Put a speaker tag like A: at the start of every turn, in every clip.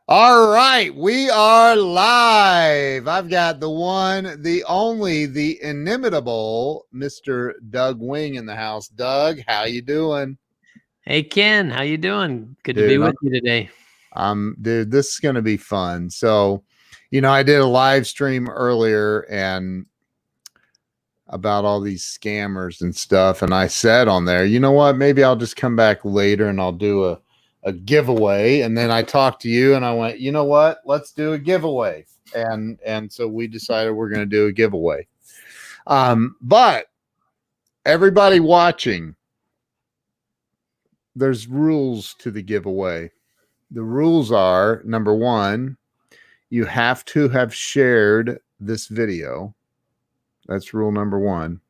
A: All right, we are live. I've got the one, the only, the inimitable Mr. Doug Wing in the house. Doug, how you doing?
B: Hey Ken, how you doing? Good to be
A: Dude,
B: with you today.
A: dude, this is going to be fun. So, I did a live stream earlier and about all these scammers and stuff, and I said on there, you know what, maybe I'll just come back later and I'll do a giveaway. And then I talked to you and I went, you know what, let's do a giveaway. And so we decided we're going to do a giveaway. But everybody watching, there's rules to the giveaway. The rules are, number one, you have to have shared this video. That's rule number one.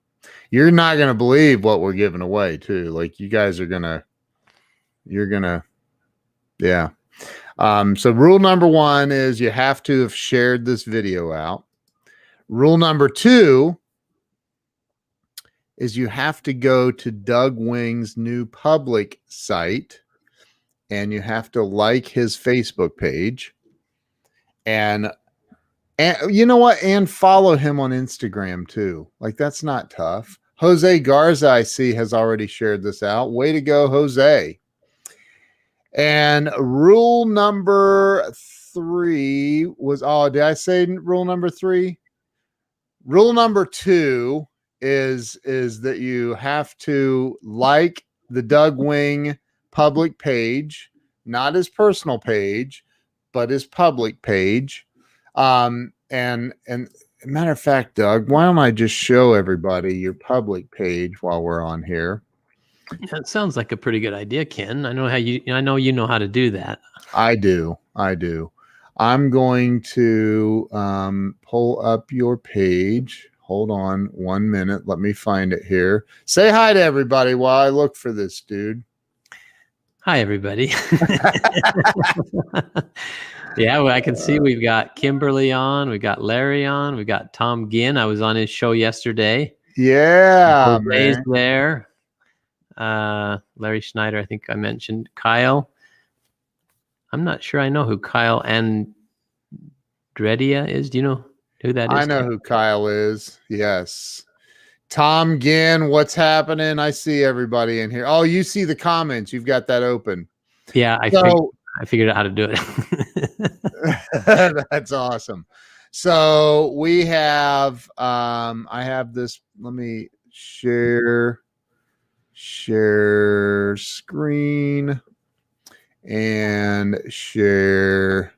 A: You're not going to believe what we're giving away too. Like you guys are you're going to, yeah. So rule number one is you have to have shared this video out. Rule number two is you have to go to Doug Wing's new public site and you have to like his Facebook page. And you know what? And follow him on Instagram too. Like that's not tough. Jose Garza, I see, has already shared this out. Way to go, Jose. And rule number three was, oh, did I say rule number three? Rule number two is that you have to like the Doug Wing public page, not his personal page, but his public page. And matter of fact, Doug, why don't I just show everybody your public page while we're on here?
B: Yeah, it sounds like a pretty good idea, Ken. I know you know how to do that.
A: I do. I'm going to pull up your page. Hold on 1 minute. Let me find it here. Say hi to everybody while I look for this, dude.
B: Hi, everybody. Yeah, well, I can see we've got Kimberly on, we got Larry on, we got Tom Ginn. I was on his show yesterday.
A: Yeah,
B: Jose's
A: man.
B: there. Larry Schneider, I think I mentioned. Kyle. I'm not sure I know who Kyle Andredia is. Do you know who that is?
A: I know who Kyle is. Yes. Tom Ginn, what's happening? I see everybody in here. Oh, you see the comments. You've got that open.
B: Yeah, I figured out how to do it.
A: That's awesome. So we have I have this, let me share screen and share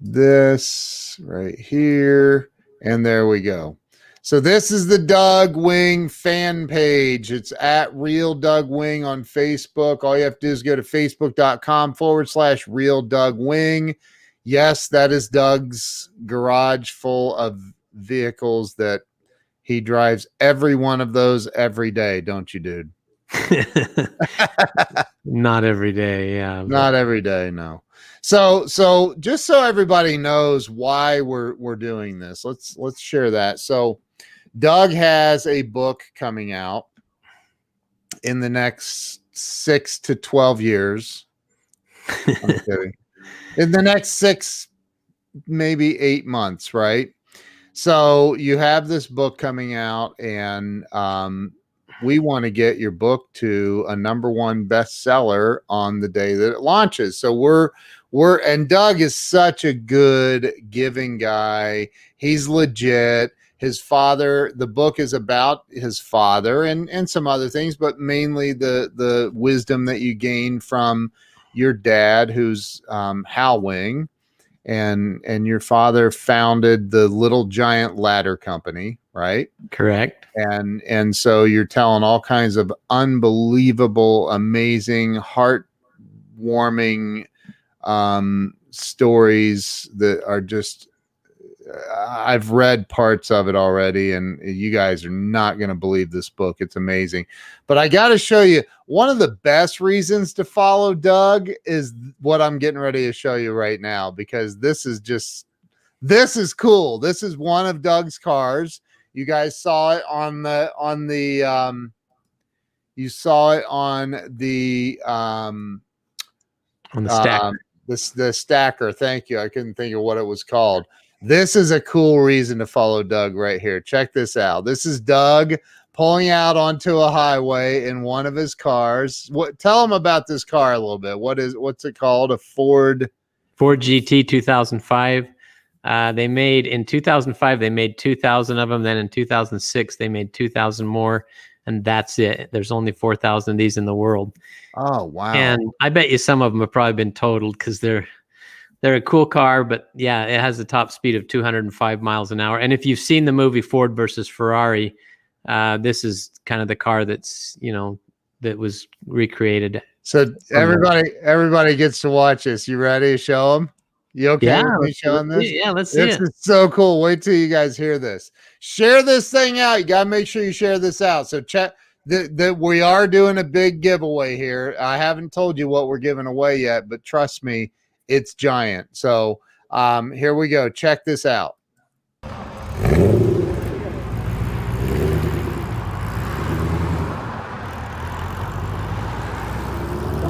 A: this right here, and there we go. So this is the Doug Wing fan page. It's at Real Doug Wing on Facebook. All you have to do is go to facebook.com/Real Doug Wing. Yes, that is Doug's garage full of vehicles that he drives every one of those every day. Don't you, dude?
B: Not every day. Yeah.
A: Not every day. No. So just so everybody knows why we're doing this, let's share that. So Doug has a book coming out in the next 6 to 12 years. I'm kidding. In the next 6, maybe 8 months, right? So you have this book coming out, and we want to get your book to a #1 bestseller on the day that it launches. So and Doug is such a good giving guy. He's legit. His father, the book is about his father and some other things, but mainly the wisdom that you gain from your dad, who's Hal Wing, and your father founded the Little Giant Ladder Company, right?
B: Correct.
A: And so you're telling all kinds of unbelievable, amazing, heartwarming stories that are just, I've read parts of it already, and you guys are not going to believe this book. It's amazing. But I got to show you, one of the best reasons to follow Doug is what I'm getting ready to show you right now, because this is cool. This is one of Doug's cars. You guys saw it on the stack. the stacker. Thank you. I couldn't think of what it was called. This is a cool reason to follow Doug right here. Check this out. This is Doug pulling out onto a highway in one of his cars. Tell him about this car a little bit. What's it called? A Ford
B: GT 2005. They made in 2005. They made 2,000 of them. Then in 2006, they made 2,000 more, and that's it. There's only 4,000 of these in the world.
A: Oh wow!
B: And I bet you some of them have probably been totaled because they're a cool car. But yeah, it has a top speed of 205 miles an hour. And if you've seen the movie Ford versus Ferrari, this is kind of the car that's that was recreated.
A: So everybody gets to watch this. You ready to show them? You okay with me showing this?
B: Yeah, let's see it.
A: This is so cool. Wait till you guys hear this. Share this thing out. You got to make sure you share this out. So check that we are doing a big giveaway here. I haven't told you what we're giving away yet, but trust me, it's giant. So here we go. Check this out.
C: Come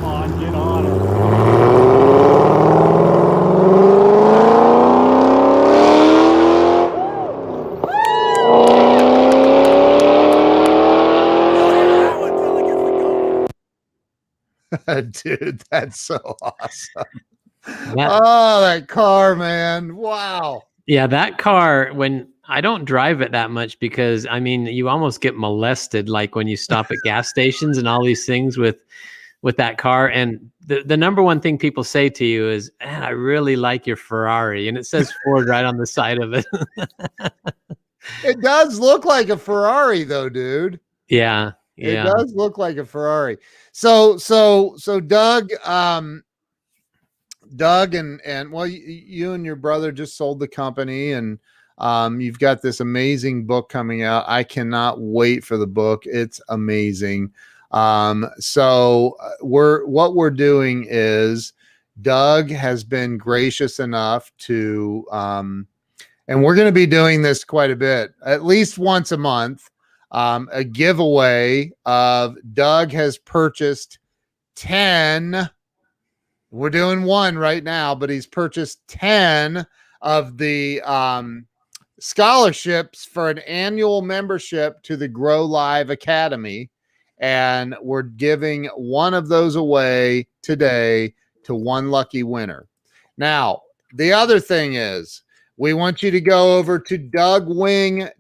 C: on, get on it.
A: Dude, that's so awesome. Oh, that car, man. Wow.
B: Yeah, that car, when I don't drive it that much because I mean, you almost get molested like when you stop at gas stations and all these things with that car. And the number one thing people say to you is, man, I really like your Ferrari. And it says Ford right on the side of it.
A: It does look like a Ferrari though, dude.
B: Yeah.
A: It does look like a Ferrari. So Doug, and well, you and your brother just sold the company, and you've got this amazing book coming out. I cannot wait for the book. It's amazing. So what we're doing is Doug has been gracious enough to, and we're going to be doing this quite a bit, at least once a month. A giveaway of Doug has purchased 10. We're doing one right now, but he's purchased 10 of the scholarships for an annual membership to the Grow Live Academy. And we're giving one of those away today to one lucky winner. Now, the other thing is we want you to go over to DougWing.com.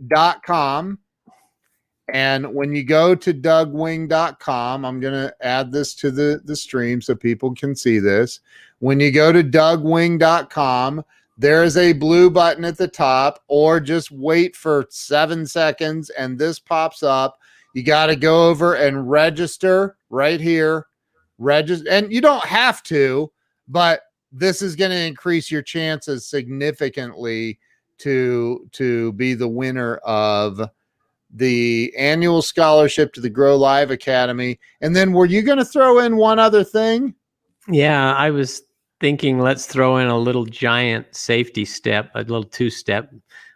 A: And when you go to DougWing.com, I'm going to add this to the stream so people can see this. When you go to DougWing.com, there is a blue button at the top, or just wait for 7 seconds and this pops up. You got to go over and register right here. Register, and you don't have to, but this is going to increase your chances significantly to be the winner of the annual scholarship to the Grow Live Academy. And then were you going to throw in one other thing?
B: Yeah, I was thinking let's throw in a little giant safety step, a little 2-step.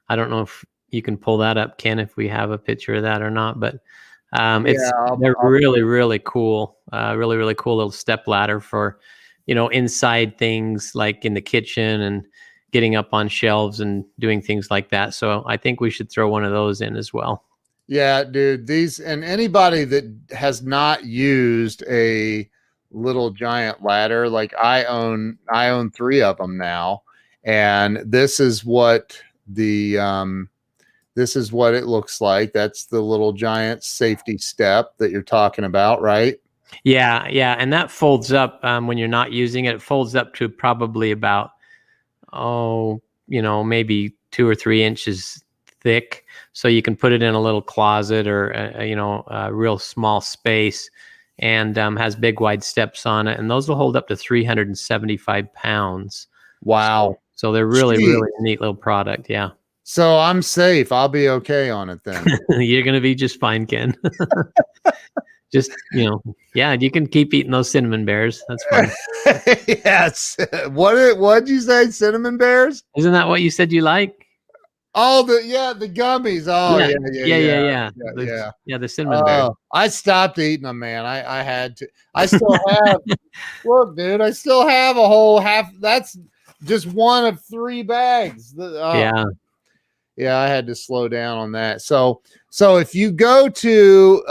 B: I don't know if you can pull that up, Ken, if we have a picture of that or not, but they're really, really cool. Really, really cool little step ladder for, inside things like in the kitchen and getting up on shelves and doing things like that. So I think we should throw one of those in as well.
A: Yeah, dude, these, and anybody that has not used a little giant ladder, like I own 3 of them now, and this is what it looks like. That's the little giant safety step that you're talking about, right?
B: Yeah, and that folds up when you're not using it. It folds up to probably about maybe 2 or 3 inches thick, so you can put it in a little closet or a real small space, and has big wide steps on it, and those will hold up to 375 pounds.
A: Wow.
B: So they're really really neat little product. Yeah,
A: so I'm safe. I'll be okay on it then.
B: You're gonna be just fine, Ken. Just you can keep eating those cinnamon bears. That's fine.
A: Yes. What'd you say? Cinnamon bears?
B: Isn't that what you said you like?
A: Oh, the gummies. Oh,
B: Yeah,
A: yeah.
B: The cinnamon bears.
A: I stopped eating them, man. I had to. I still have. Look, dude, I still have a whole half. That's just one of 3 bags.
B: Yeah.
A: Yeah, I had to slow down on that. So if you go to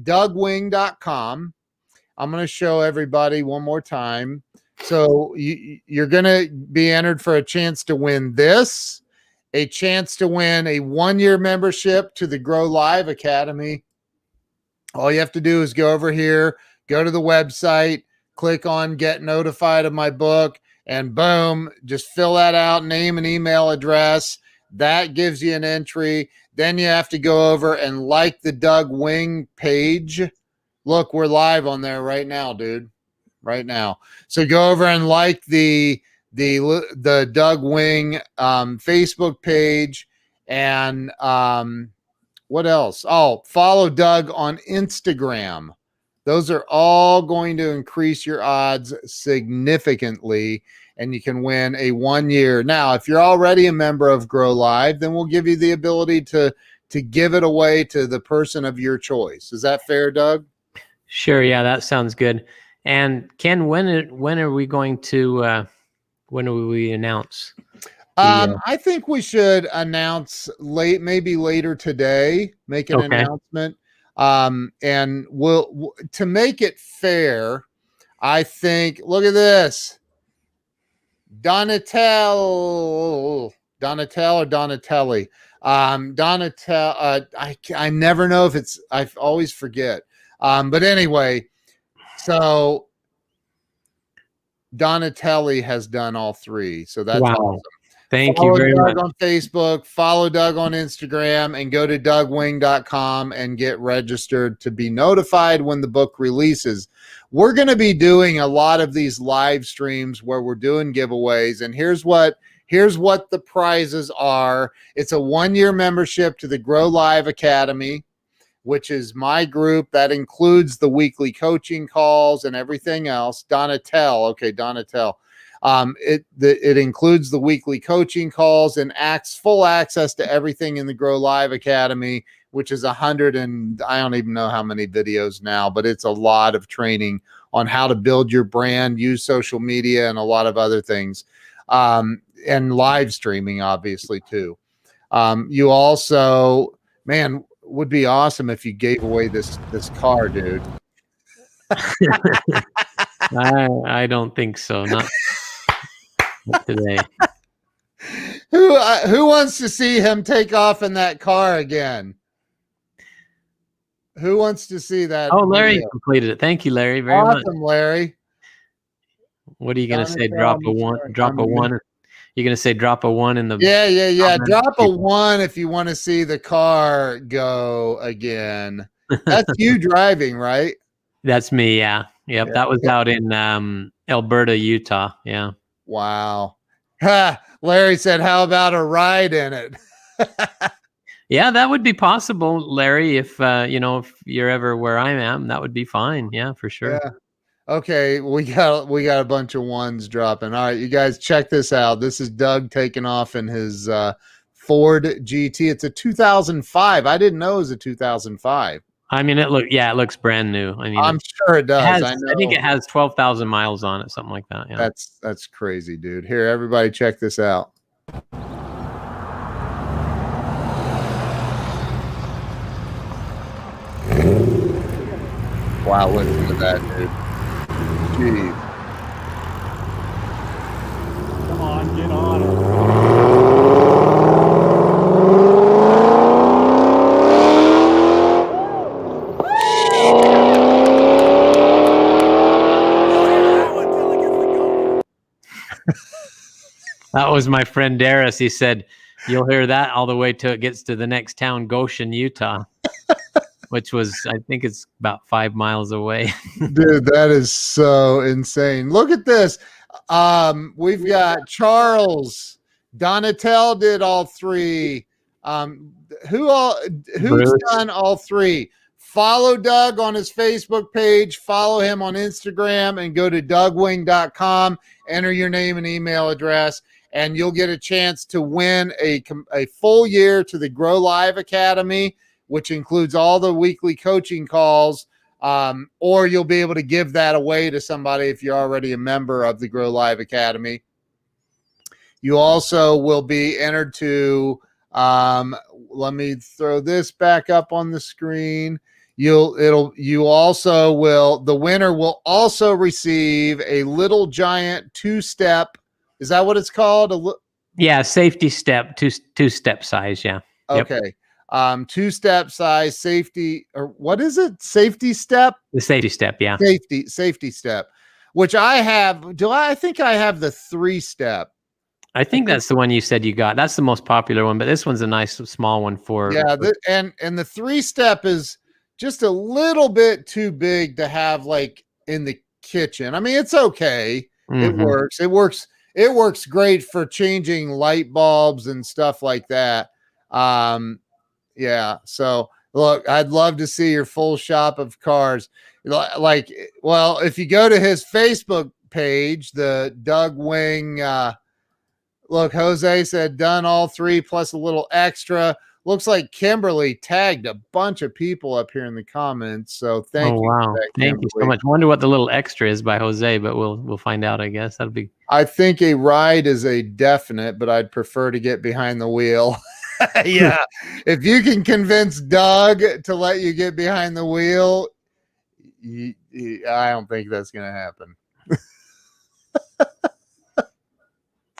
A: dougwing.com, I'm going to show everybody one more time. So you're going to be entered for a chance to win this, a chance to win a 1-year membership to the Grow Live Academy. All you have to do is go over here, go to the website, click on get notified of my book, and boom, just fill that out, name and email address. That gives you an entry. Then you have to go over and like the Doug Wing page. Look, we're live on there right now, dude. Right now. So go over and like the Doug Wing Facebook page, and what else? Oh, follow Doug on Instagram. Those are all going to increase your odds significantly, and you can win a 1-year. Now, if you're already a member of Grow Live, then we'll give you the ability to give it away to the person of your choice. Is that fair, Doug?
B: Sure. Yeah, that sounds good. And Ken, when are we going to when will we announce?
A: I think we should announce maybe later today, make an announcement. And we'll to make it fair, I think, look at this. Donatel or Donatelli. Donatel, I never know if it's, I always forget. But anyway, so Donatelli has done all 3. So that's awesome.
B: Thank you very much.
A: Follow Doug on Facebook, follow Doug on Instagram, and go to dougwing.com and get registered to be notified when the book releases. We're going to be doing a lot of these live streams where we're doing giveaways, and here's what the prizes are. It's a 1-year membership to the Grow Live Academy, which is my group. That includes the weekly coaching calls and everything else. Donatel. It includes the weekly coaching calls and full access to everything in the Grow Live Academy, which is 100 and I don't even know how many videos now, but it's a lot of training on how to build your brand, use social media, and a lot of other things, and live streaming, obviously, too. You also, man, would be awesome if you gave away this car, dude.
B: I don't think so. Not today.
A: Who wants to see him take off in that car again? Who wants to see that?
B: Oh, Larry completed it. Thank you, Larry, very much.
A: Awesome, Larry.
B: What are you going to say? Drop a 1. Drop a 1. You're going to say drop a 1 in the
A: yeah. Drop a 1 if you want to see the car go again. That's you driving, right?
B: That's me. Yeah. Yep. That was out in Alberta, Utah. Yeah.
A: Wow. Larry said, "How about a ride in it?"
B: Yeah, that would be possible, Larry. If if you're ever where I am, that would be fine. Yeah, for sure.
A: Yeah. Okay, we got a bunch of 1s dropping. All right, you guys, check this out. This is Doug taking off in his Ford GT. It's a 2005. I didn't know it was a 2005.
B: I mean, it looks brand new. I mean,
A: I'm sure it does. I
B: think it has 12,000 miles on it, something like that. Yeah.
A: That's crazy, dude. Here, everybody, check this out. Wow, listen to that, dude. Jeez.
C: Come on, get on it.
B: That was my friend Darius. He said, "You'll hear that all the way till it gets to the next town, Goshen, Utah," which was, I think it's about 5 miles away.
A: Dude, that is so insane. Look at this. We've got Charles. Donatel did all 3. Who's done all 3? Follow Doug on his Facebook page, follow him on Instagram, and go to dougwing.com, enter your name and email address. and you'll get a chance to win a full year to the Grow Live Academy, which includes all the weekly coaching calls. Or you'll be able to give that away to somebody if you're already a member of the Grow Live Academy. You also will be entered to, let me throw this back up on the screen. The winner will also receive a Little Giant 2-step. Is that what it's called?
B: Yeah, safety step, two-step size. Yeah.
A: Okay. Yep. 2-step size safety, or what is it? Safety step?
B: The safety step, yeah.
A: Safety step, which I have. I think I have the 3-step.
B: I think that's the one you said you got. That's the most popular one, but this one's a nice small one for.
A: Yeah, and the 3-step is just a little bit too big to have like in the kitchen. I mean, it's okay. Mm-hmm. It works great for changing light bulbs and stuff like that. Yeah. So look, I'd love to see your full shop of cars. Like, well, if you go to his Facebook page, the Doug Wing, look, Jose said done all 3 plus a little extra. Looks like Kimberly tagged a bunch of people up here in the comments. So thank you.
B: Wow. Thank you so much. Wonder what the little extra is by Jose, but we'll find out, I guess. That'll be.
A: I think a ride is a definite, but I'd prefer to get behind the wheel. Yeah. If you can convince Doug to let you get behind the wheel, I don't think that's going to happen.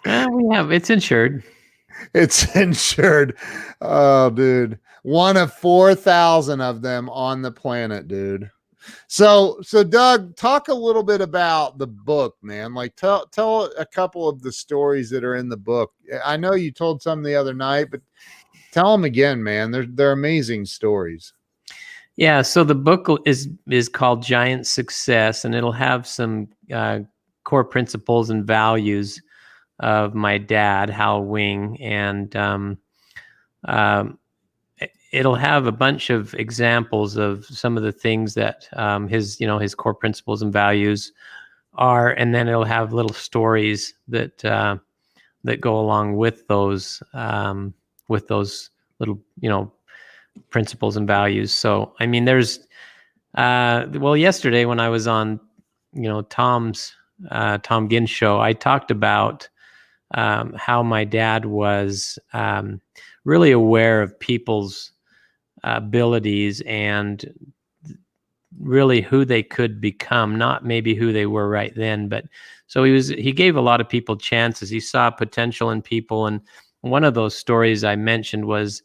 B: It's insured.
A: It's insured. Oh, dude. One of 4,000 of them on the planet, dude. So Doug, talk a little bit about the book, man. Like tell a couple of the stories that are in the book. I know you told some the other night, but tell them again, man. They're amazing stories.
B: Yeah. So the book is called Giant Success, and it'll have some core principles and values of my dad, Hal Wing, and it'll have a bunch of examples of some of the things that his core principles and values are, and then it'll have little stories that go along with those little principles and values. So I mean, there's yesterday when I was on Tom Ginn's show, I talked about how my dad was really aware of people's abilities and really who they could become, not maybe who they were right then, but so he gave a lot of people chances. He saw potential in people, and one of those stories I mentioned was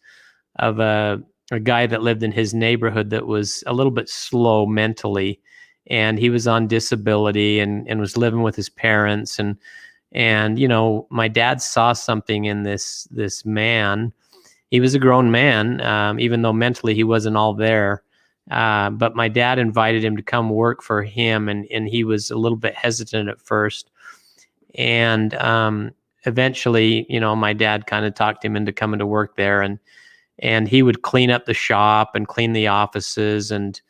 B: of a guy that lived in his neighborhood that was a little bit slow mentally, and he was on disability and was living with his parents, and my dad saw something in this man. He was a grown man, even though mentally he wasn't all there. But my dad invited him to come work for him, and he was a little bit hesitant at first. And eventually, my dad kind of talked him into coming to work there, and he would clean up the shop and clean the offices. And,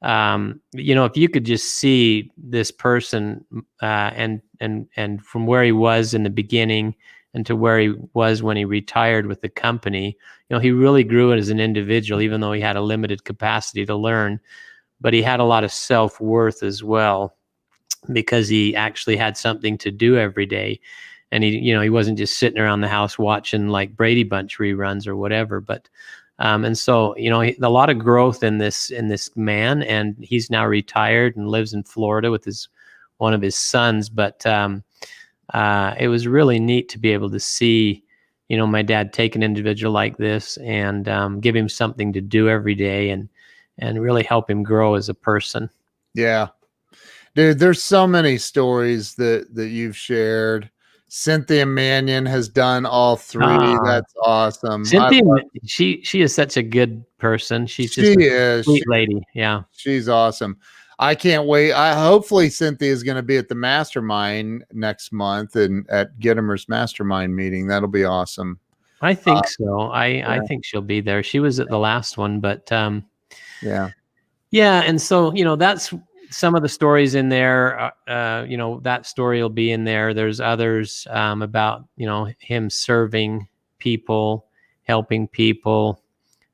B: if you could just see this person and from where he was in the beginning and to where he was when he retired with the company, he really grew as an individual, even though he had a limited capacity to learn, but he had a lot of self-worth as well, because he actually had something to do every day. And he wasn't just sitting around the house watching like Brady Bunch reruns or whatever, but and so, a lot of growth in this man, and he's now retired and lives in Florida with one of his sons. But it was really neat to be able to see, my dad take an individual like this and give him something to do every day and really help him grow as a person. Yeah,
A: dude, there's so many stories that you've shared. Cynthia Mannion has done all 3. That's awesome.
B: Cynthia, she is such a good person. She's a sweet lady. Yeah,
A: she's awesome. I can't wait. Hopefully Cynthia is going to be at the mastermind next month and at Gittimer's mastermind meeting. That'll be awesome.
B: I think so. I think she'll be there. She was at the last one, but yeah. And so, some of the stories in there, that story will be in there. There's others about, him serving people, helping people.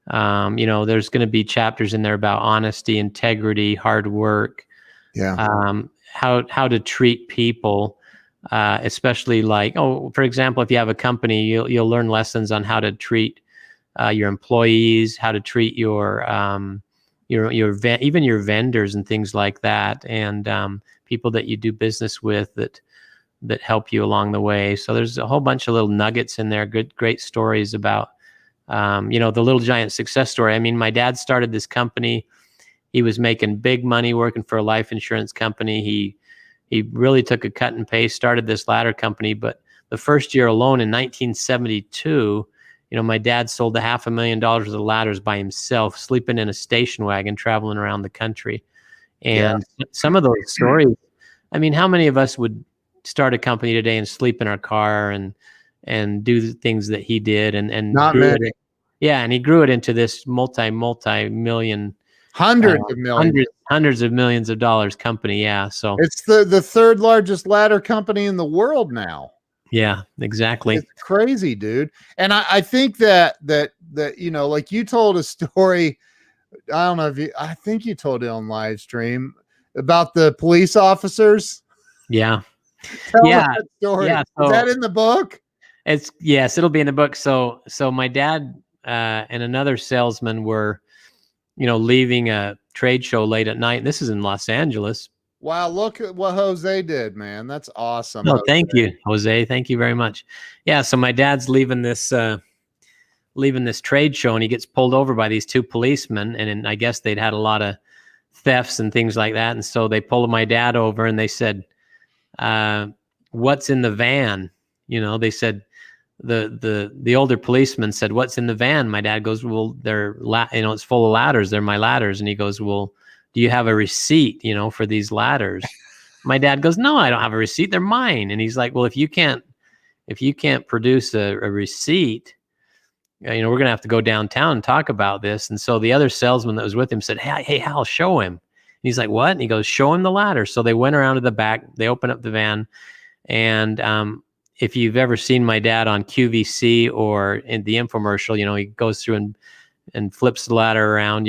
B: There's going to be chapters in there about honesty, integrity, hard work, how to treat people, especially for example, if you have a company, you'll learn lessons on how to treat your employees, how to treat even your vendors and things like that, and people that you do business with that help you along the way. So there's a whole bunch of little nuggets in there, great stories about the Little Giant success story. I mean, my dad started this company. He was making big money working for a life insurance company. He really took a cut and paste, started this ladder company, but the first year alone in 1972, my dad sold $500,000 worth of ladders by himself, sleeping in a station wagon, traveling around the country. And some of those stories, I mean, how many of us would start a company today and sleep in our car and do the things that he did and
A: not many.
B: And he grew it into this multi-million,
A: hundreds of millions,
B: hundreds of millions of dollars company. Yeah. So
A: it's the third largest ladder company in the world now.
B: Yeah, exactly.
A: It's crazy, dude. And I think that like you told a story. I don't know I think you told it on live stream about the police officers.
B: Yeah.
A: Tell that story.
B: Yeah.
A: Is that in the book?
B: Yes, it'll be in the book. So my dad and another salesman were, leaving a trade show late at night. This is in Los Angeles.
A: Wow, look at what Jose did, man. That's awesome.
B: Oh, thank you, Jose. Thank you very much. Yeah, so my dad's leaving this trade show, and he gets pulled over by these two policemen, and I guess they'd had a lot of thefts and things like that, and so they pulled my dad over, and they said, "What's in the van?" They said, the older policeman said, "What's in the van?" My dad goes, "Well, it's full of ladders. They're my ladders." And he goes, "Well, do you have a receipt, for these ladders?" My dad goes, "No, I don't have a receipt. They're mine." And he's like, "Well, if you can't produce a receipt, we're going to have to go downtown and talk about this." And so the other salesman that was with him said, Hey, Hal, show him." And he's like, "What?" And he goes, "Show him the ladder." So they went around to the back, they opened up the van. And, if you've ever seen my dad on QVC or in the infomercial, he goes through and flips the ladder around,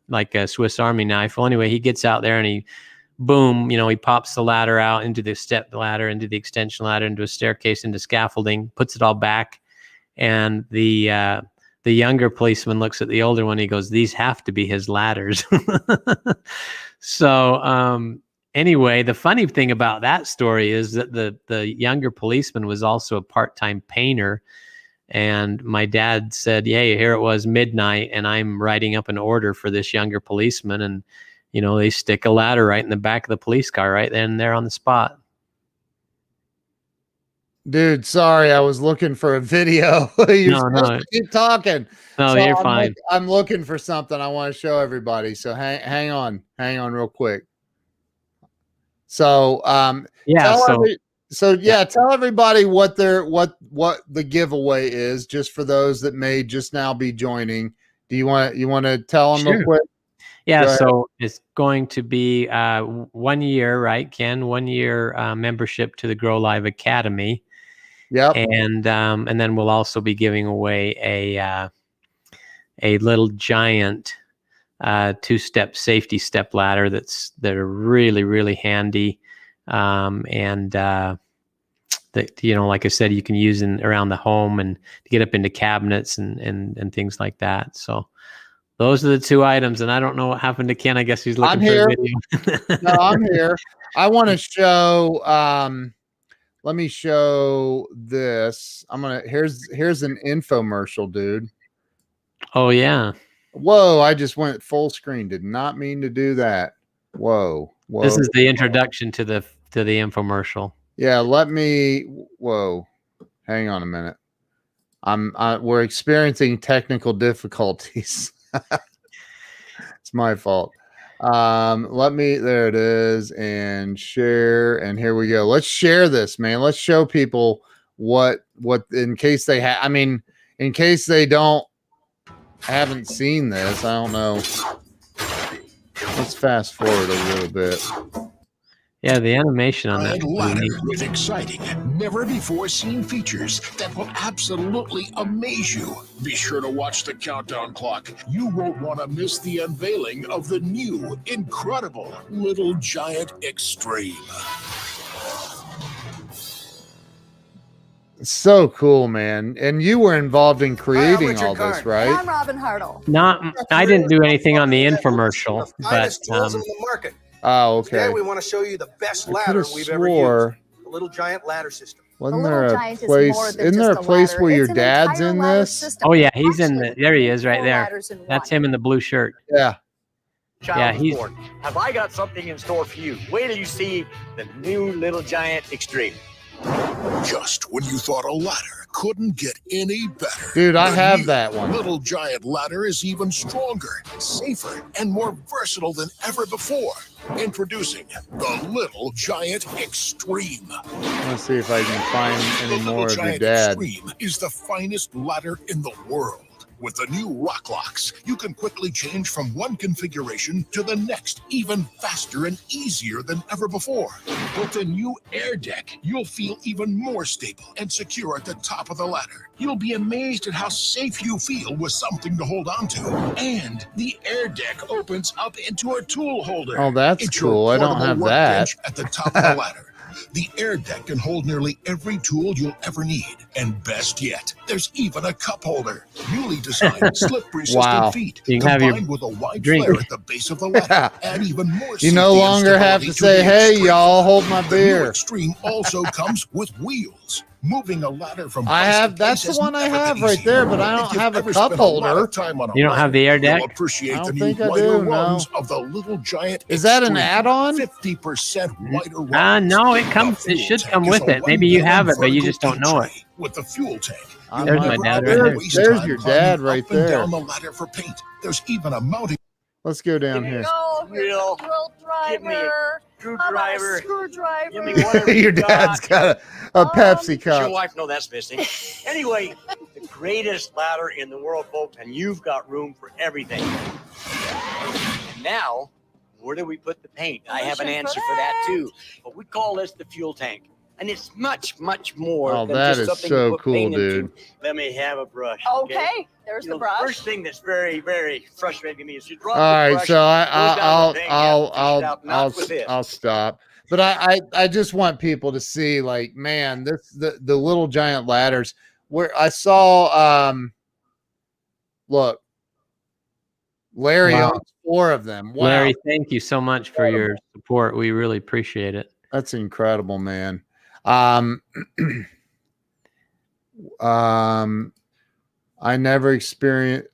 B: like a Swiss Army knife. Well, anyway, he gets out there and he pops the ladder out into the step ladder, into the extension ladder, into a staircase, into scaffolding, puts it all back. And the younger policeman looks at the older one. He goes, "These have to be his ladders." So anyway, the funny thing about that story is that the younger policeman was also a part-time painter. And my dad said, "Hey, here it was midnight, and I'm writing up an order for this younger policeman." And, they stick a ladder right in the back of the police car right then there on the spot.
A: Dude, sorry, I was looking for a video. You're supposed to keep talking.
B: No,
A: so
B: you're fine.
A: I'm looking for something I want to show everybody. So hang on real quick. So tell everybody what the giveaway is, just for those that may just now be joining. Do you want to tell them real quick?
B: Yeah, so it's going to be 1 year, right, Ken? 1 year membership to the Grow Live Academy.
A: Yep.
B: And then we'll also be giving away a Little Giant 2-step safety step ladder that are really, really handy. That, like I said, you can use around the home and to get up into cabinets and things like that. So those are the two items. And I don't know what happened to Ken. I guess he's looking for a video.
A: No, I'm here. I want to show, let me show this. Here's an infomercial, dude.
B: Oh yeah.
A: Whoa, I just went full screen. Did not mean to do that. Whoa.
B: This is the introduction to the infomercial. Yeah,
A: whoa. Hang on a minute. We're experiencing technical difficulties. It's my fault. There it is, and share, and here we go. Let's share this, man. Let's show people what in case they in case they haven't seen this. I don't know. Let's fast forward a little bit.
B: Yeah, the animation on that.
D: Giant ladder with exciting, never-before-seen features that will absolutely amaze you. Be sure to watch the countdown clock. You won't want to miss the unveiling of the new, incredible Little Giant Extreme.
A: So cool, man. And you were involved in creating all this, right?
E: I'm Robin Hartle.
B: I didn't do anything on the infomercial, but
F: tools in the market.
A: Oh,
F: Today
A: okay.
F: we want to show you the best
A: I
F: ladder
A: could've
F: we've ever
A: swore-
F: used. The Little Giant ladder system.
A: Wasn't
E: The
A: there
E: Little
A: a
E: Giant is
A: place?
E: more than
A: Isn't there a
E: just a
A: place
E: ladder.
A: where your
E: It's an
A: dad's
E: entire
A: in
E: ladder
A: this?
E: system.
B: oh yeah, he's in the.
E: Actually,
B: There he is, right
E: four
B: there.
E: ladders in
B: That's
E: one.
B: him in the blue shirt.
A: Yeah.
B: Yeah, he's-
G: Sport. Have I got something in store for you? Wait till you see the new Little Giant Extreme.
D: Just when you thought a ladder couldn't get any better.
A: Dude, I
D: the
A: have
D: new
A: that one.
D: Little Giant ladder is even stronger, safer, and more versatile than ever before. Introducing the Little Giant Extreme.
A: Let's see if I can find
D: The
A: any
D: Little
A: more of your
D: Giant
A: dad.
D: Extreme is the finest ladder in the world. With the new rock locks, you can quickly change from one configuration to the next, even faster and easier than ever before. With the new air deck, you'll feel even more stable and secure at the top of the ladder. You'll be amazed at how safe you feel with something to hold on to. And the air deck opens up into a tool holder.
A: Oh, that's
D: It's your
A: cool. I don't
D: portable
A: have that.
D: workbench at the top of the ladder. The air deck can hold nearly every tool you'll ever need. And best yet, there's even a cup holder. Newly designed slip-resistant
A: Wow.
D: feet,
B: You can have your
D: combined with a wide
B: drink.
D: flare at the base of the ladder.
A: Yeah.
D: Add even more
A: You no
D: safety and
A: longer have
D: stability
A: to say,
D: the
A: hey,
D: Extreme.
A: y'all, hold my
D: The new
A: beer.
D: Extreme also comes with wheels. Moving a ladder from
A: I
D: place to
A: have,
D: place
A: that's the
D: has
A: one I
D: never
A: have
D: been
A: right
D: easier.
A: there, but I
D: If
A: don't
D: you've
A: have a
D: ever
A: cup
D: spent a lot
A: holder.
D: of time on a
B: You don't have the air
D: ladder,
B: deck?
D: you'll appreciate
A: I
D: the
A: don't
D: new
A: think I
D: wider
A: do, no.
D: rungs of the Little Giant
A: Is that an
D: Extreme.
A: add-on?
D: 50% wider rungs.
B: No, it
D: The
B: comes. It
D: fuel
B: should
D: tank
B: come
D: is
B: with
D: a
B: it. Maybe you
D: 1
B: have it, but you
D: vertical
B: just don't know it.
D: entry with the fuel tank.
A: I'm
B: There's
A: not-
B: my dad right
A: there's,
B: there.
D: Waste
A: there's
D: time
A: your
D: climbing
A: dad right
D: up and
A: there.
D: down the ladder for paint. There's even a mounting.
A: Let's go down here.
E: Go,
G: Drill.
E: drill
G: Give me a
E: driver.
G: Screwdriver.
E: Screwdriver.
G: Give me whatever
A: Your
G: you
A: dad's got a Pepsi
G: Does your
A: cup.
G: wife know that's missing? Anyway, the greatest ladder in the world, folks, and you've got room for everything. And now, where do we put the paint? I have an answer for that too. But we call this the fuel tank. And it's much, much more
A: Oh,
G: than
A: that
G: just
A: is
G: something
A: so
G: to put
A: cool,
G: paint into.
A: dude.
G: Let me have a brush.
E: Okay, there's
G: You know,
E: the brush.
G: first thing that's very, very frustrating to me is you drop
A: All
G: the
A: right,
G: brush,
A: so
G: goes down the thing,
A: I'll
G: not with this.
A: I'll stop. But I just want people to see, like, man, the Little Giant ladders where I saw look, Larry
B: Wow.
A: owns 4 of them. Wow.
B: Larry, thank you so much for your support. We really appreciate it.
A: That's incredible, man. I never experienced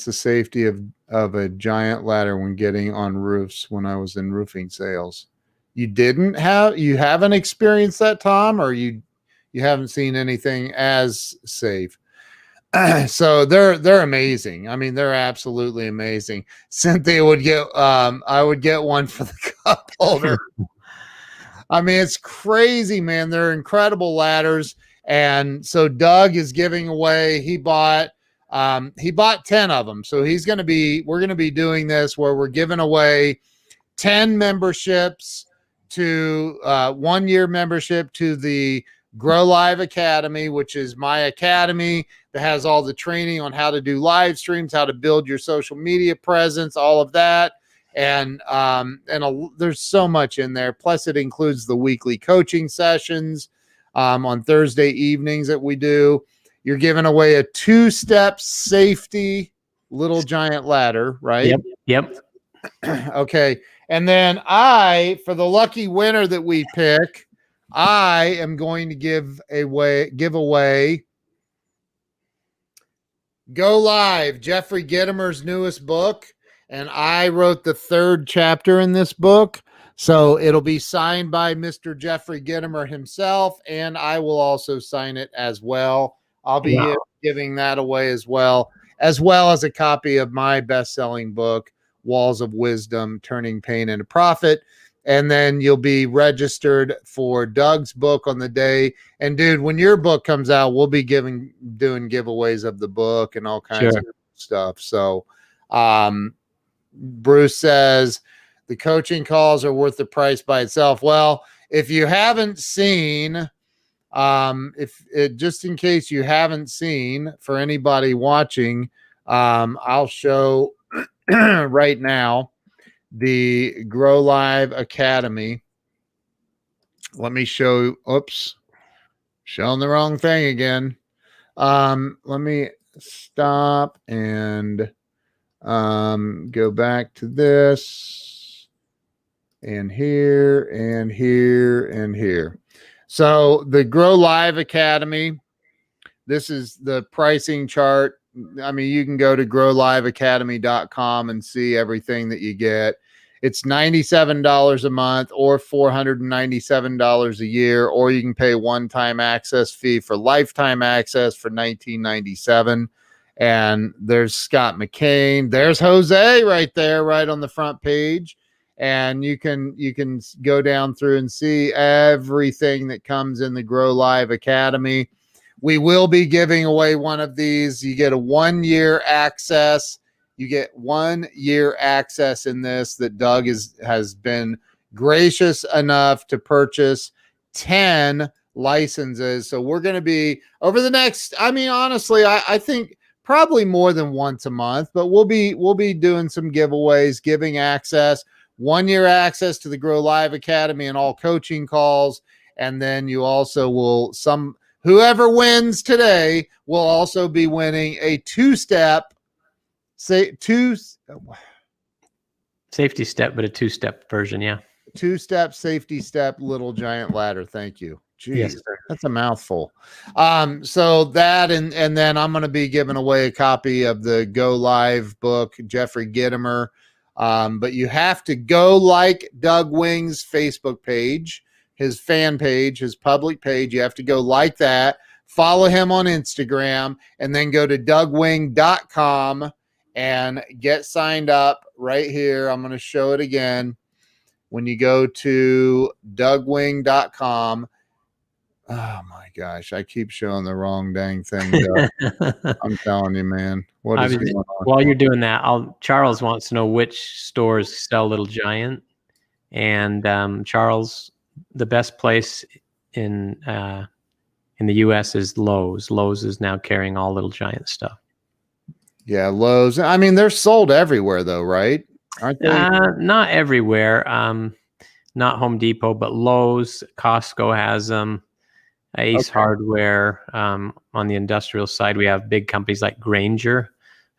A: the safety of a giant ladder when getting on roofs when I was in roofing sales. You haven't experienced that, Tom, or you haven't seen anything as safe. So they're amazing. I mean, they're absolutely amazing. Cynthia would get I would get one for the cup holder. I mean, it's crazy, man. They're incredible ladders. And so Doug is giving away, he bought 10 of them. So we're going to be doing this where we're giving away 10 memberships to 1-year membership to the Grow Live Academy, which is my academy that has all the training on how to do live streams, how to build your social media presence, all of that. And there's so much in there. Plus, it includes the weekly coaching sessions on Thursday evenings that we do. You're giving away a 2-step safety Little Giant ladder, right?
B: Yep.
A: Okay. And then for the lucky winner that we pick, I am going to give away Go Live, Jeffrey Gitomer's newest book. And I wrote the 3rd chapter in this book. So it'll be signed by Mr. Jeffrey Gitomer himself, and I will also sign it as well. I'll be giving that away as well as a copy of my best-selling book, Walls of Wisdom, Turning Pain into Profit. And then you'll be registered for Doug's book on the day. And dude, when your book comes out, we'll be doing giveaways of the book and all kinds of stuff. So, Bruce says the coaching calls are worth the price by itself. Well, if you haven't seen, just in case you haven't seen, for anybody watching, I'll show right now the Grow Live Academy. Let me show. Oops, showing the wrong thing again. Let me stop and go back to this and here and here and here. So the Grow Live Academy, this is the pricing chart. I mean, you can go to growliveacademy.com and see everything that you get. It's $97 a month or $497 a year, or you can pay one-time access fee for lifetime access for $19.97. And there's Scott McCain. There's Jose right there, right on the front page. And you can go down through and see everything that comes in the Grow Live Academy. We will be giving away one of these. You get a 1-year access. You get 1 year access in this that Doug has been gracious enough to purchase 10 licenses. So we're going to be over the next, I mean, honestly, I think probably more than once a month, but we'll be doing some giveaways, giving access, 1 year access to the Grow Live Academy and all coaching calls. And then you also will, whoever wins today will also be winning a
B: safety step, but a 2-step version. Yeah.
A: 2-step safety step little giant ladder. Thank you. Jeez,
B: Yes, sir.
A: that's a mouthful. So that and then I'm going to be giving away a copy of the Go Live book, Jeffrey Gitomer. But you have to go like Doug Wing's Facebook page, his fan page, his public page. You have to go like that, follow him on Instagram, and then go to dougwing.com and get signed up right here. I'm going to show it again. When you go to dougwing.com, oh my gosh, I keep showing the wrong dang thing, Doug. I'm telling you, man. What is going on?
B: While you're doing that, Charles wants to know which stores sell Little Giant. And Charles, the best place in the U.S. is Lowe's. Lowe's is now carrying all Little Giant stuff.
A: Yeah, Lowe's. I mean, they're sold everywhere, though, right? Aren't they?
B: Not everywhere. Not Home Depot, but Lowe's, Costco has them. Ace Hardware. On the industrial side, we have big companies like Grainger,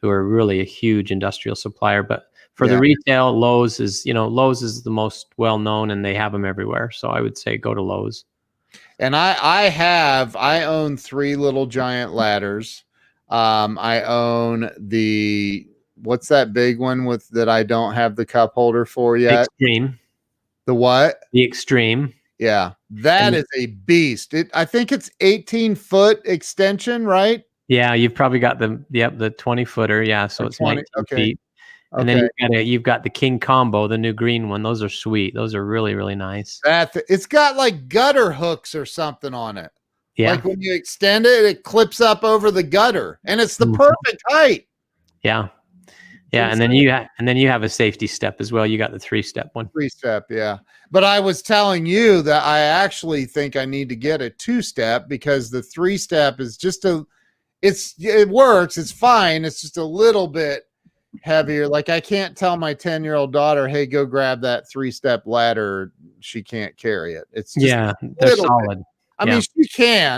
B: who are really a huge industrial supplier. But for the retail, Lowe's is the most well known, and they have them everywhere. So I would say go to Lowe's.
A: And I own 3 Little Giant ladders. I own what's that big one that I don't have the cup holder for yet?
B: Extreme.
A: The what?
B: The Extreme.
A: Yeah, that is a beast. I think it's 18-foot extension, right?
B: Yeah, you've probably got the 20-footer. Yeah, so it's 19 feet. And then you've got the King Combo, the new green one. Those are sweet. Those are really, really nice.
A: It's got like gutter hooks or something on it.
B: Yeah.
A: Like when you extend it, it clips up over the gutter, and it's the perfect height.
B: Yeah. Yeah, and then you have a safety step as well. You got the 3-step one.
A: 3-step, yeah. But I was telling you that I actually think I need to get a 2-step because the 3-step is just it works, it's fine. It's just a little bit heavier. Like I can't tell my 10-year-old daughter, "Hey, go grab that 3-step ladder." She can't carry it. It's just
B: they're solid.
A: I mean,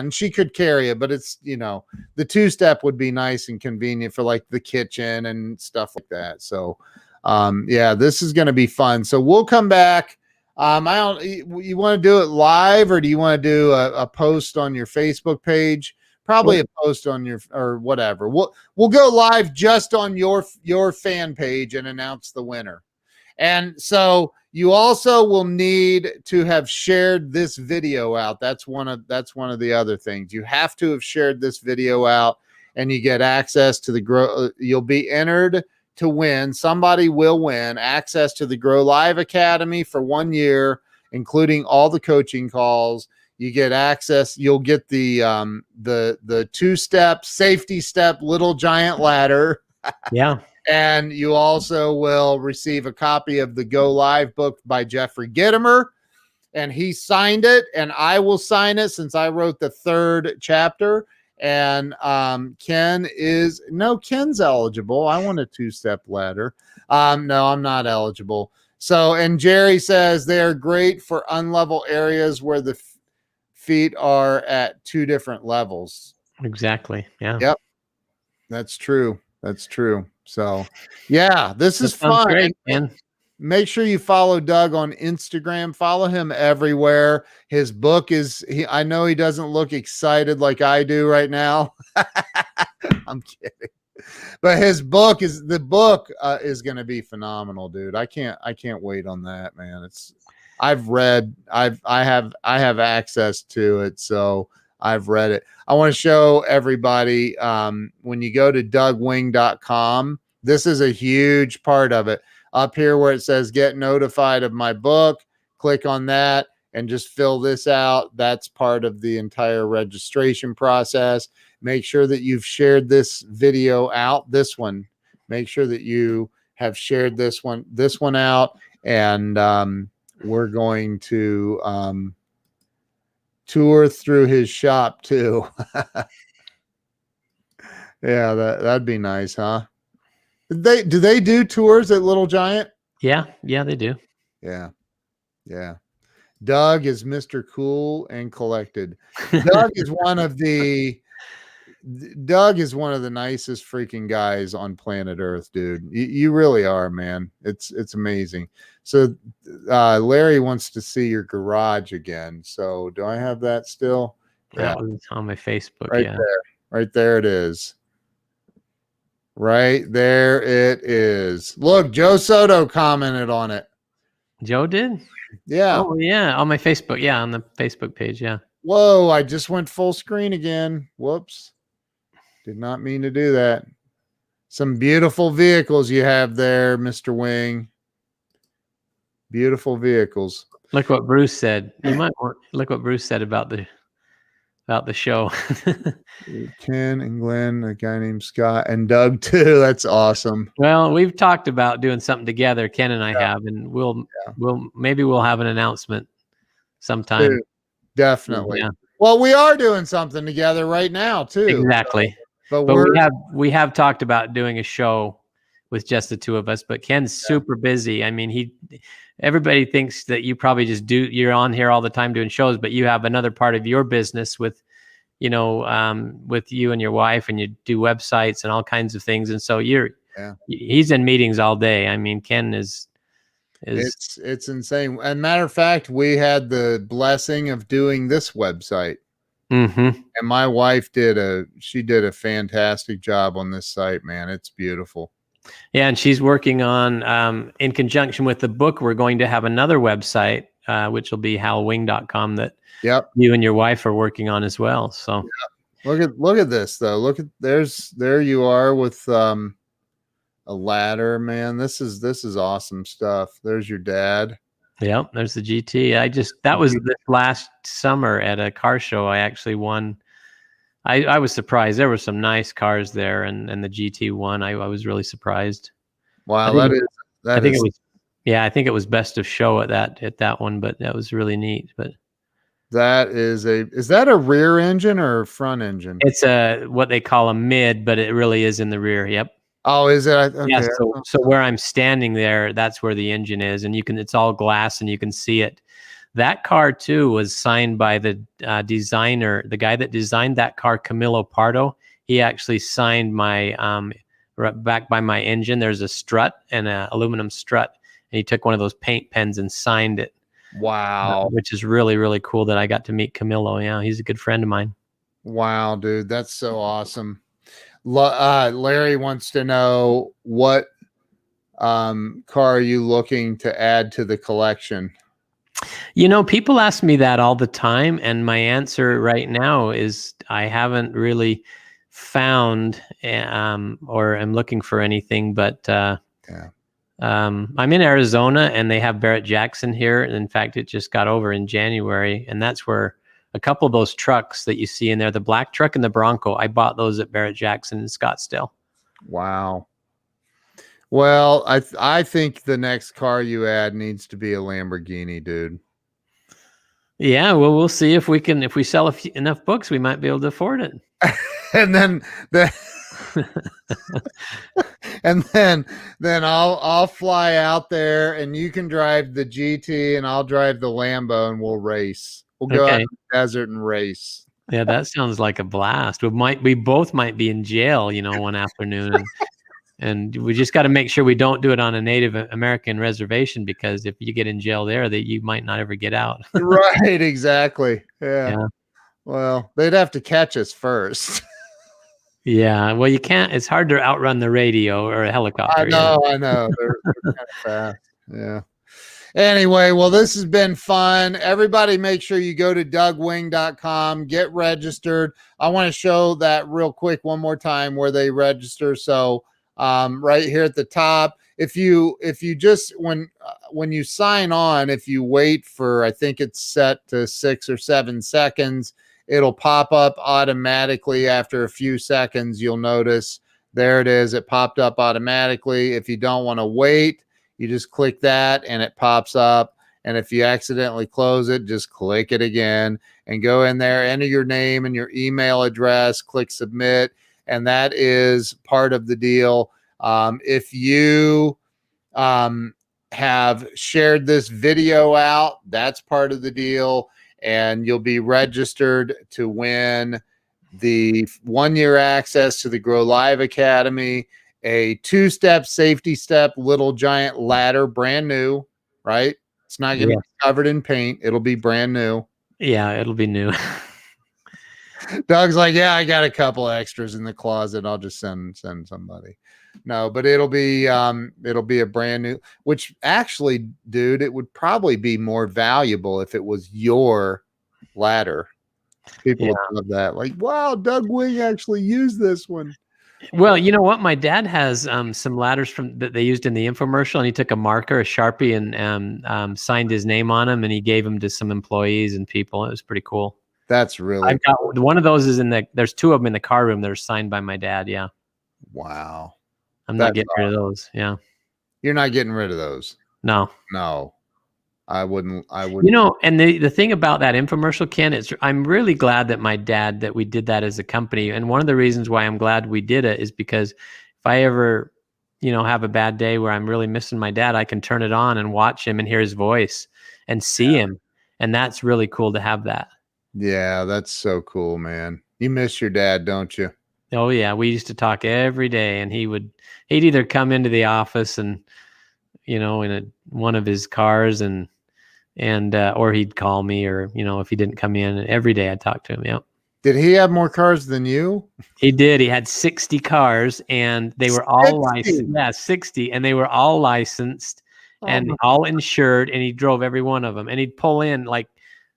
A: she could carry it, but it's, the 2-step would be nice and convenient for like the kitchen and stuff like that. So, this is going to be fun. So we'll come back. You want to do it live, or do you want to do a post on your Facebook page? Probably a post on your, or whatever. We'll go live just on your fan page and announce the winner. And so you also will need to have shared this video out. That's one of the other things. You have to have shared this video out, and you get access to you'll be entered to win. Somebody will win access to the Grow Live Academy for 1 year, including all the coaching calls. You get access. You'll get the 2-step safety step Little Giant ladder.
B: Yeah.
A: And you also will receive a copy of the Go Live book by Jeffrey Gitomer. And he signed it, and I will sign it since I wrote the 3rd chapter. And Ken's eligible. I want a 2-step ladder. No, I'm not eligible. So, and Jerry says they're great for unlevel areas where the feet are at 2 different levels.
B: Exactly. Yeah.
A: Yep. That's true. That's true. So, yeah, this is
B: Sounds
A: fun.
B: great, man.
A: Make sure you follow Doug on Instagram. Follow him everywhere. His book is, I know he doesn't look excited like I do right now. I'm kidding. But his book is going to be phenomenal, dude. I can't wait on that, man. I have access to it, so I've read it. I want to show everybody when you go to dougwing.com, this is a huge part of it. Up here where it says get notified of my book, click on that and just fill this out. That's part of the entire registration process. Make sure that you've shared this video out, this one. Make sure that you have shared this one out, and we're going to tour through his shop too. Yeah, that'd be nice, huh? Do they do tours at Little Giant?
B: Yeah, they do.
A: Yeah. Doug is Mr. Cool and Collected. Doug is one of the nicest freaking guys on planet Earth, dude. You really are, man. It's amazing. So Larry wants to see your garage again. So do I have that still?
B: That was on my Facebook.
A: Right there. Right there it is. Right there it is. Look, Joe Soto commented on it.
B: Joe did?
A: Yeah.
B: Oh, yeah. On my Facebook. Yeah, on the Facebook page. Yeah.
A: Whoa, I just went full screen again. Whoops. Did not mean to do that. Some beautiful vehicles you have there, Mr. Wing. Beautiful vehicles.
B: Look what Bruce said. You might look what Bruce said about the show.
A: Ken and Glenn, a guy named Scott, and Doug too. That's awesome.
B: Well, we've talked about doing something together. Ken and I have, and we'll have an announcement sometime.
A: Dude, definitely.
B: Yeah.
A: Well, we are doing something together right now too.
B: Exactly.
A: But
B: we have talked about doing a show with just the 2 of us, but Ken's super busy. I mean, everybody thinks that you probably just you're on here all the time doing shows, but you have another part of your business with with you and your wife, and you do websites and all kinds of things. And so he's in meetings all day. I mean, Ken is
A: it's insane. And matter of fact, we had the blessing of doing this website.
B: Mm-hmm.
A: And my wife did a fantastic job on this site, man. It's beautiful.
B: Yeah, and she's working on, in conjunction with the book, we're going to have another website, which will be halwing.com that you and your wife are working on as well. So
A: look at this though. There you are with a ladder, man. This is awesome stuff. There's your dad.
B: Yep, there's the GT. That was this last summer at a car show. I actually won. I was surprised. There were some nice cars there, and the GT won. I was really surprised.
A: Wow, I
B: think it was best of show at that one, but that was really neat. But
A: is that a rear engine or a front engine?
B: It's what they call a mid, but it really is in the rear. Yep.
A: Oh, is it? Okay.
B: Yeah. So where I'm standing there, that's where the engine is, and it's all glass, and you can see it. That car too was signed by the designer, the guy that designed that car, Camilo Pardo. He actually signed my back by my engine. There's a strut and an aluminum strut, and he took one of those paint pens and signed it.
A: Wow,
B: which is really, really cool that I got to meet Camilo. Yeah, he's a good friend of mine.
A: Wow, dude, that's so awesome. Larry wants to know what car are you looking to add to the collection?
B: People ask me that all the time, and my answer right now is I haven't really found or am looking for anything, but I'm in Arizona, and they have Barrett Jackson here. And in fact, it just got over in January, and that's where a couple of those trucks that you see in there, the black truck and the Bronco, I bought those at Barrett Jackson in Scottsdale.
A: Wow. Well, I think the next car you add needs to be a Lamborghini, dude.
B: Yeah, well, we'll see if we can. If we sell enough books, we might be able to afford it.
A: And then and then I'll fly out there, and you can drive the GT, and I'll drive the Lambo, and we'll race. We'll go out
B: Okay.
A: in the desert and race.
B: Yeah, that sounds like a blast. We both might be in jail, one afternoon, and we just got to make sure we don't do it on a Native American reservation, because if you get in jail there, that you might not ever get out.
A: Right, exactly. Yeah.
B: Yeah.
A: Well, they'd have to catch us first.
B: Yeah. Well, you can't. It's hard to outrun the radio or a helicopter.
A: I know. They're kind of fast. Yeah. Anyway, well, this has been fun. Everybody make sure you go to dougwing.com, get registered. I want to show that real quick one more time where they register. So right here at the top, if you just when you sign on, if you wait for, I think it's set to 6 or 7 seconds, it'll pop up automatically. After a few seconds, you'll notice there it is. It popped up automatically. If you don't want to wait, you just click that and it pops up. And if you accidentally close it, just click it again and go in there, enter your name and your email address, click submit. And that is part of the deal. If you have shared this video out, that's part of the deal. And you'll be registered to win the 1-year access to the Grow Live Academy, a 2-step safety step little giant ladder, brand new, right? It's not going to be covered in paint. It'll be brand new.
B: Yeah, it'll be new.
A: Doug's like, yeah, I got a couple extras in the closet. I'll just send somebody. No, but it'll be a brand new, which actually, dude, it would probably be more valuable if it was your ladder. People would love that. Like, wow, Doug Wing actually used this one.
B: Well, you know what? My dad has some ladders that they used in the infomercial, and he took a marker, a Sharpie, and signed his name on them, and he gave them to some employees and people. It was pretty cool.
A: That's really
B: I've got one of those is there's 2 of them in the car room that are signed by my dad. Yeah.
A: Wow.
B: I'm not getting rid of those. Yeah.
A: You're not getting rid of those.
B: No.
A: I wouldn't.
B: And the thing about that infomercial, Ken, I'm really glad that that we did that as a company. And one of the reasons why I'm glad we did it is because if I ever, have a bad day where I'm really missing my dad, I can turn it on and watch him and hear his voice and see him. And that's really cool to have that.
A: Yeah, that's so cool, man. You miss your dad, don't you?
B: Oh yeah. We used to talk every day, and he'd either come into the office and, in one of his cars and or he'd call me, or, if he didn't come in, every day I'd talk to him. Yep.
A: Did he have more cars than you?
B: He did. He had 60 cars, and they were all licensed. Yeah, 60. And they were all licensed and all insured, and he drove every one of them. And he'd pull in like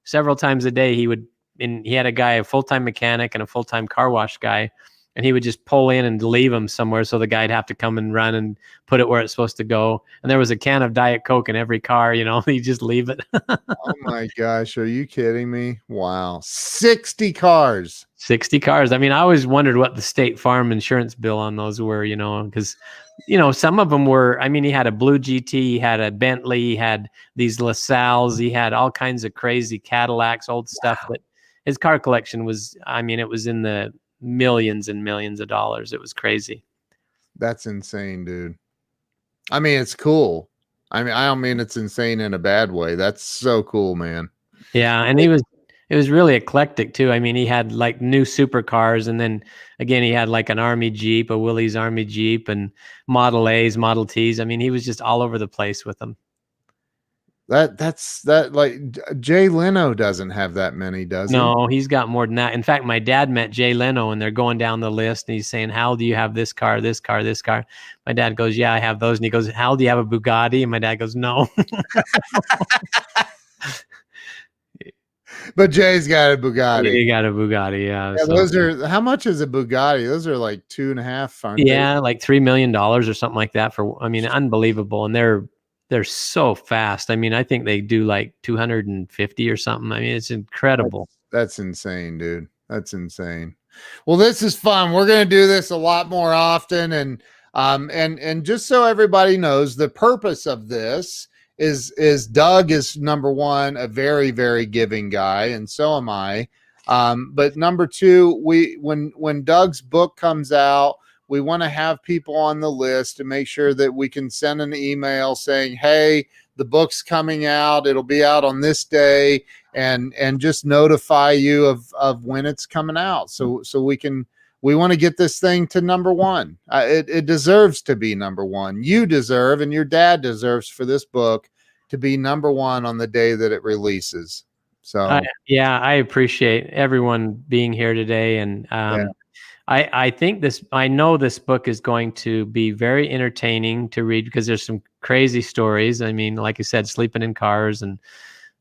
B: several times a day. He had a full-time mechanic and a full-time car wash guy, and he would just pull in and leave them somewhere, so the guy'd have to come and run and put it where it's supposed to go. And there was a can of Diet Coke in every car, he'd just leave it.
A: Oh my gosh, are you kidding me? Wow. 60 cars.
B: 60 cars. I mean, I always wondered what the State Farm insurance bill on those were, because, some of them were, he had a blue GT, he had a Bentley, he had these LaSalles, he had all kinds of crazy Cadillacs, old stuff. But his car collection was, it was in the millions and millions of dollars. It was crazy.
A: That's insane, dude. It's cool. I don't mean it's insane in a bad way. That's so cool, man.
B: Yeah. And it was really eclectic too. He had like new supercars, and then again, he had like an Army Jeep, a Willys Army Jeep, and Model A's, Model T's. He was just all over the place with them.
A: That's like Jay Leno doesn't have that many, does he?
B: No, he's got more than that. In fact, my dad met Jay Leno, and they're going down the list, and he's saying, "Hal, do you have this car, this car, this car?" My dad goes, "Yeah, I have those." And he goes, "Hal, do you have a Bugatti?" And my dad goes, "No."
A: But Jay's got a Bugatti.
B: He got a Bugatti, yeah.
A: Yeah, those are, how much is a Bugatti? Those are like 2.5, aren't
B: they? Like $3 million or something like that unbelievable. And they're so fast. I think they do like 250 or something. It's incredible.
A: That's insane, dude. That's insane. Well, this is fun. We're going to do this a lot more often. And And just so everybody knows, the purpose of this is Doug is number one, a very, very giving guy, and so am I. But number two, when Doug's book comes out, we want to have people on the list to make sure that we can send an email saying, hey, the book's coming out. It'll be out on this day, and just notify you of when it's coming out. So we want to get this thing to number one. It deserves to be number one. You deserve, and your dad deserves for this book to be number one on the day that it releases. So
B: I appreciate everyone being here today. And I think I know this book is going to be very entertaining to read because there's some crazy stories. I mean, like I said, sleeping in cars and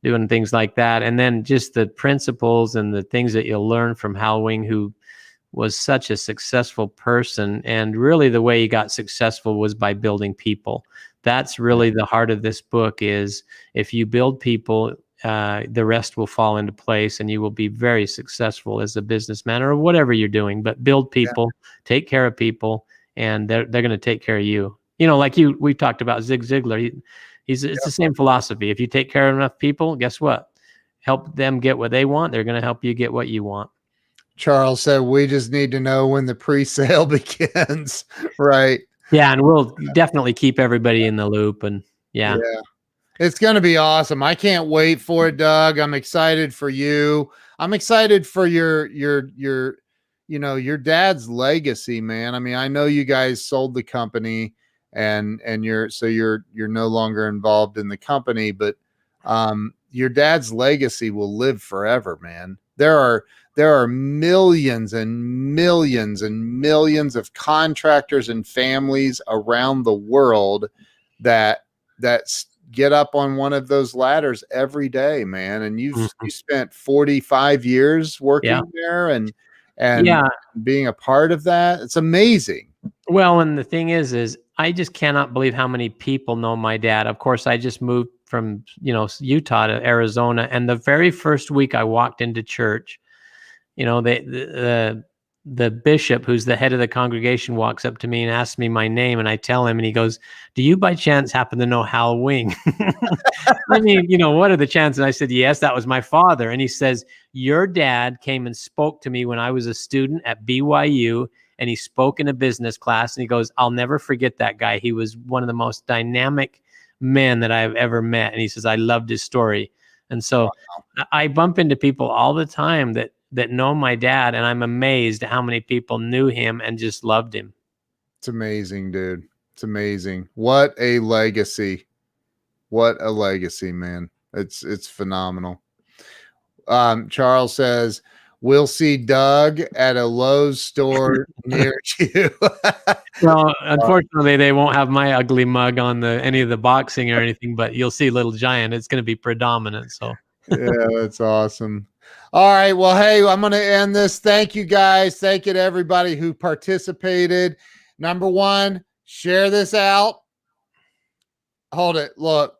B: doing things like that. And then just the principles and the things that you'll learn from Hal Wing, who was such a successful person. And really the way he got successful was by building people. That's really the heart of this book is if you build people, the rest will fall into place and you will be very successful as a businessman or whatever you're doing. But build people, take care of people, and they're going to take care of you. You know, like we talked about Zig Ziglar. It's the same philosophy. If you take care of enough people, guess what? Help them get what they want. They're going to help you get what you want.
A: Charles said, we just need to know when the pre-sale begins. Right.
B: Yeah. And we'll definitely keep everybody in the loop. And yeah.
A: It's going to be awesome. I can't wait for it, Doug. I'm excited for you. I'm excited for your dad's legacy, man. I mean, I know you guys sold the company and you're no longer involved in the company, but your dad's legacy will live forever, man. There are millions and millions and millions of contractors and families around the world that get up on one of those ladders every day, man. And you spent 45 years working there and being a part of that. It's amazing.
B: Well, and the thing is I just cannot believe how many people know my dad. Of course, I just moved from, Utah to Arizona. And the very first week I walked into church, the bishop, who's the head of the congregation, walks up to me and asks me my name, and I tell him, and he goes, "Do you by chance happen to know Hal Wing?" I mean, what are the chances? And I said, "Yes, that was my father." And he says, "Your dad came and spoke to me when I was a student at BYU, and he spoke in a business class." And he goes, "I'll never forget that guy. He was one of the most dynamic men that I've ever met." And he says, "I loved his story." And so I bump into people all the time that know my dad, and I'm amazed at how many people knew him and just loved him.
A: It's amazing, dude. It's amazing. What a legacy. What a legacy, man. It's phenomenal. Charles says, we'll see Doug at a Lowe's store near you.
B: Well, unfortunately, they won't have my ugly mug on any of the boxing or anything, but you'll see Little Giant. It's going to be predominant. So
A: yeah, that's awesome. All right. Well, hey, I'm going to end this. Thank you, guys. Thank you to everybody who participated. Number one, share this out. Hold it. Look,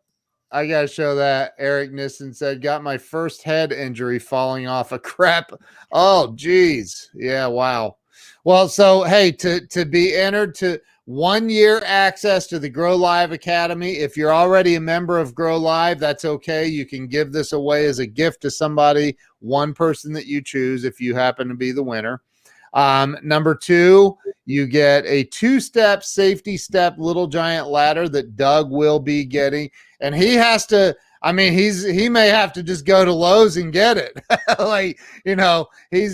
A: I got to show that. Eric Nissen said, got my first head injury falling off a crap. Oh, geez. Yeah. Wow. Well, so, hey, to be entered to 1 year access to the Grow Live Academy. If you're already a member of Grow Live, that's okay. You can give this away as a gift to somebody, one person that you choose if you happen to be the winner. Number two, you get a 2-step safety step Little Giant ladder that Doug will be getting. And he has to, he may have to just go to Lowe's and get it. He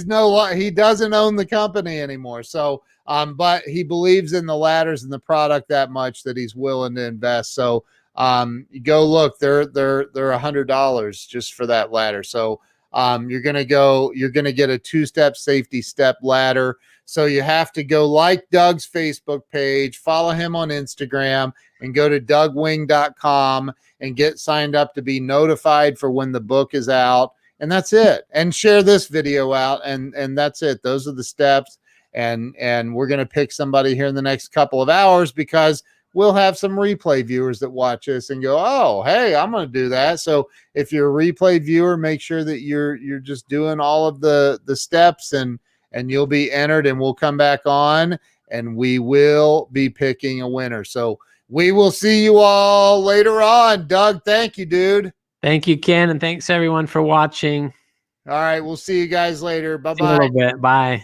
A: doesn't own the company anymore. So, but he believes in the ladders and the product that much that he's willing to invest. So, go look, they're $100 just for that ladder. So, you're going to get a 2-step safety step ladder. So you have to go like Doug's Facebook page, follow him on Instagram, and go to dougwing.com and get signed up to be notified for when the book is out. And that's it. And share this video out. And that's it. Those are the steps. And we're going to pick somebody here in the next couple of hours because we'll have some replay viewers that watch us and go, oh, hey, I'm going to do that. So if you're a replay viewer, make sure that you're just doing all of the steps and you'll be entered, and we'll come back on and we will be picking a winner. So we will see you all later on. Doug, thank you, dude.
B: Thank you, Ken, and thanks everyone for watching.
A: All right, we'll see you guys later.
B: See you in a
A: Bye-bye.
B: little bit. Bye.